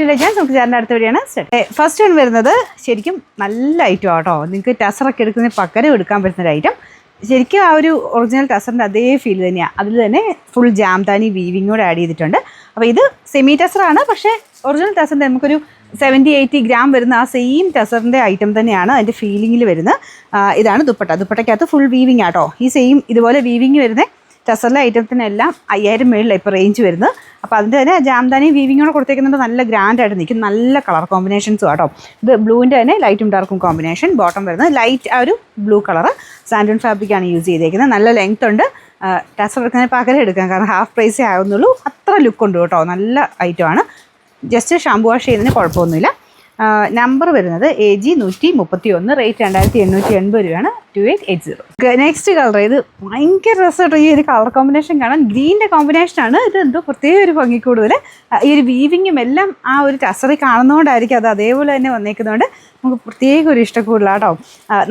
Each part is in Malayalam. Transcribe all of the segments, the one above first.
ഞാൻ നമുക്ക് ചേട്ടൻ്റെ അടുത്ത വഴിയാണ് ഫസ്റ്റ് വൺ വരുന്നത് ശരിക്കും നല്ല ഐറ്റം ആട്ടോ. നിങ്ങൾക്ക് ടസറൊക്കെ എടുക്കുന്നതിന് പകരം എടുക്കാൻ പറ്റുന്ന ഒരു ഐറ്റം. ശരിക്കും ആ ഒരു ഒറിജിനൽ ടസറിൻ്റെ അതേ ഫീൽ തന്നെയാണ്. അതിൽ തന്നെ ഫുൾ ജാംതാനി വീവിങ്ങോട് ആഡ് ചെയ്തിട്ടുണ്ട്. അപ്പോൾ ഇത് സെമി ടസറാണ്, പക്ഷേ ഒറിജിനൽ ടസറിൻ്റെ നമുക്കൊരു 70-80 ഗ്രാം വരുന്ന ആ സെയിം ടസറിൻ്റെ ഐറ്റം തന്നെയാണ് അതിൻ്റെ ഫീലിങ്ങിൽ വരുന്നത്. ഇതാണ് ദുപ്പട്ടയ്ക്കകത്ത് ഫുൾ വീവിങ് ആട്ടോ. ഈ സെയിം ഇതുപോലെ വീവിങ് വരുന്ന ടസറിലെ ഐറ്റത്തിനെല്ലാം 5000 മേളിലാണ് ഇപ്പോൾ റേഞ്ച് വരുന്നത്. അപ്പോൾ അതിൻ്റെ തന്നെ ജാംതാനി വീവിങ്ങോടെ കൊടുത്തേക്കുന്നുണ്ട്. നല്ല ഗ്രാൻഡായിട്ട് നിൽക്കും. നല്ല കളർ കോമ്പിനേഷൻസും ആട്ടോ. ഇത് ബ്ലൂവിൻ്റെ തന്നെ ലൈറ്റും ഡാർക്കും കോമ്പിനേഷൻ. ബോട്ടം വരുന്നത് ലൈറ്റ് ആ ഒരു ബ്ലൂ കളറ് സാൻഡൂൺ ഫാബ്രിക്കാണ് യൂസ് ചെയ്തേക്കുന്നത്. നല്ല ലെങ്ത് ഉണ്ട്. ടസർ എടുക്കുന്നതിന് പകരം എടുക്കാം, കാരണം ഹാഫ് പ്രൈസേ ആവുന്നുള്ളൂ. അത്ര ലുക്കുണ്ട് കേട്ടോ. നല്ല ഐറ്റമാണ്. ജസ്റ്റ് ഷാമ്പു വാഷ് ചെയ്യുന്നതിന് കുഴപ്പമൊന്നുമില്ല. നമ്പർ വരുന്നത് AG 131, റേറ്റ് 2880 രൂപയാണ്. 2880. നെക്സ്റ്റ് കളർ, ഇത് ഭയങ്കര രസമായിട്ട് ഈ ഒരു കളർ കോമ്പിനേഷൻ കാണാൻ. ഗ്രീനിൻ്റെ കോമ്പിനേഷനാണ്. ഇത് എന്തോ പ്രത്യേക ഒരു ഭംഗി കൂടുതൽ. ഈ ഒരു വീവിങ്ങും എല്ലാം ആ ഒരു ടസറിൽ കാണുന്നതുകൊണ്ടായിരിക്കും അത് അതേപോലെ തന്നെ വന്നേക്കുന്നതുകൊണ്ട് നമുക്ക് പ്രത്യേക ഒരു ഇഷ്ടക്കൂടുതലാട്ടോ.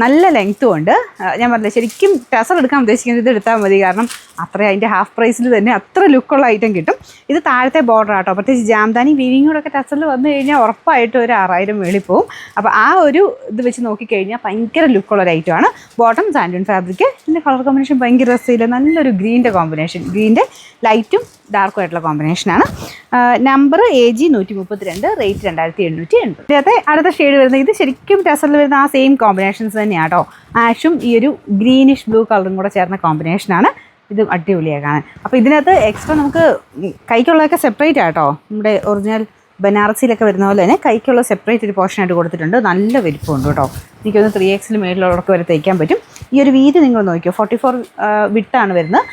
നല്ല ലെങ്ത്തും ഉണ്ട്. ഞാൻ പറഞ്ഞില്ല, ശരിക്കും ടസർ എടുക്കാൻ ഉദ്ദേശിക്കുന്നത് ഇത് എടുത്താൽ മതി, കാരണം അത്ര അതിൻ്റെ ഹാഫ് പ്രൈസിൽ തന്നെ അത്ര ലുക്കുള്ള ഐറ്റം കിട്ടും. ഇത് താഴത്തെ ബോർഡർ ആട്ടോ. പ്രത്യേകിച്ച് ജാംതാനി വീവിങ്ങോടൊക്കെ ടസറിൽ വന്നു കഴിഞ്ഞാൽ ഉറപ്പായിട്ടും ഒരു 6000 മേളിൽ പോവും. അപ്പോൾ ആ ഒരു ഇത് വെച്ച് നോക്കിക്കഴിഞ്ഞാൽ ഭയങ്കര ലുക്കുള്ള ഒരു ഐറ്റമാണ്. ബോട്ടം സാൻഡൂൺ ഫാബ്രിക്. ഇതിൻ്റെ കളർ കോമ്പിനേഷൻ ഭയങ്കര രസമില്ല. നല്ലൊരു ഗ്രീൻ്റെ കോമ്പിനേഷൻ. ഗ്രീൻ്റെ ലൈറ്റും ഡാർക്കും ആയിട്ടുള്ള കോമ്പിനേഷനാണ്. Number AG 132, rate 2880. ഇതിനകത്തെ അടുത്ത ഷെയ്ഡ് വരുന്നത് ഇത് ശരിക്കും ടസറിൽ വരുന്ന ആ സെയിം കോമ്പിനേഷൻസ് തന്നെയാണ് കേട്ടോ. ആഷും ഈ ഒരു ഗ്രീനിഷ് ബ്ലൂ കളറും കൂടെ ചേർന്ന കോമ്പിനേഷനാണ്. ഇത് അടിപൊളിയാണ് കാണാൻ. അപ്പോൾ ഇതിനകത്ത് എക്സ്ട്രാ നമുക്ക് കൈക്കുള്ളതൊക്കെ സെപ്പറേറ്റ് ആട്ടോ. നമ്മുടെ ഒറിജിനൽ ബനാറസിയിലൊക്കെ വരുന്ന പോലെ തന്നെ കൈക്കുള്ള സെപ്പറേറ്റ് ഒരു പോർഷനായിട്ട് കൊടുത്തിട്ടുണ്ട്. നല്ല വലിപ്പമുണ്ട് കേട്ടോ. എനിക്കൊന്ന് 3X മേളിലുള്ളവർക്ക് വരെ തയ്ക്കാൻ പറ്റും. ഈ ഒരു വീതി നിങ്ങൾ നോക്കിയോ, 44 വിട്ടാണ് വരുന്നത്.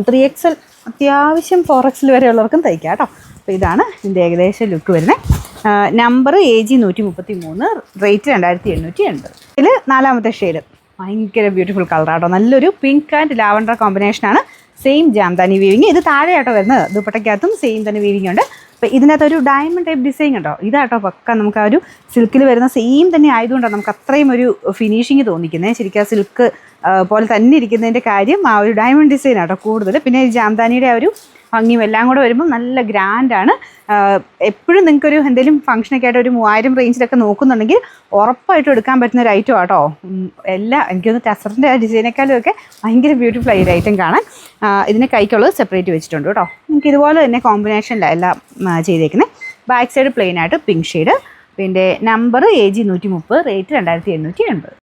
3XL അത്യാവശ്യം 4X വരെയുള്ളവർക്കും തയ്ക്കാം കേട്ടോ. അപ്പോൾ ഇതാണ് ഇതിൻ്റെ ഏകദേശം ലുക്ക് വരുന്നത്. Number AG 133, rate 2880. ഇതിൽ നാലാമത്തെ ഷെയ്ഡ് ഭയങ്കര ബ്യൂട്ടിഫുൾ കളറാട്ടോ. നല്ലൊരു പിങ്ക് ആൻഡ് ലാവൻഡർ കോമ്പിനേഷനാണ്. Same Jamdani weaving. ഇത് താഴെയാട്ടോ വരുന്നത്. ദുപ്പട്ടയ്ക്കകത്തും സെയിം തന്നെ വീവിങ് ഉണ്ട്. അപ്പോൾ ഇതിനകത്തൊരു ഡയമണ്ട് ടൈപ്പ് ഡിസൈൻ ഉണ്ടോ. ഇതാട്ടോ പക്ക നമുക്ക് ആ ഒരു സിൽക്കിൽ വരുന്ന സെയിം തന്നെ ആയതുകൊണ്ടാണ് നമുക്ക് അത്രയും ഒരു ഫിനിഷിങ് തോന്നിക്കുന്നത്. ശരിക്കും ആ സിൽക്ക് പോലെ തന്നെ ഇരിക്കുന്നതിൻ്റെ കാര്യം ആ ഒരു ഡയമണ്ട് ഡിസൈൻ ആട്ടോ കൂടുതൽ. പിന്നെ ഈ ജാംതാനിയുടെ ആ ഒരു ഭംഗിയും എല്ലാം കൂടെ വരുമ്പോൾ നല്ല ഗ്രാൻഡാണ്. എപ്പോഴും നിങ്ങൾക്കൊരു എന്തെങ്കിലും ഫംഗ്ഷനൊക്കെ ആയിട്ട് ഒരു 3000 റേഞ്ചിലൊക്കെ നോക്കുന്നുണ്ടെങ്കിൽ ഉറപ്പായിട്ടും എടുക്കാൻ പറ്റുന്ന ഒരു ഐറ്റം ആട്ടോ. എല്ലാം എനിക്കൊന്ന് ടസറിൻ്റെ ആ ഡിസൈനേക്കാളും ഒക്കെ ഭയങ്കര ബ്യൂട്ടിഫുൾ ആയി ഒരു ഐറ്റം കാണാൻ. ഇതിന് കൈക്കുള്ളത് സെപ്പറേറ്റ് വെച്ചിട്ടുണ്ട് കേട്ടോ. നിങ്ങൾക്ക് ഇതുപോലെ തന്നെ കോമ്പിനേഷനിലാണ് എല്ലാം ചെയ്തേക്കുന്നത്. ബാക്ക് സൈഡ് പ്ലെയിൻ ആയിട്ട് പിങ്ക് ഷെയ്ഡ്. പിന്നെ നമ്പർ AG 130, റേറ്റ് 2880.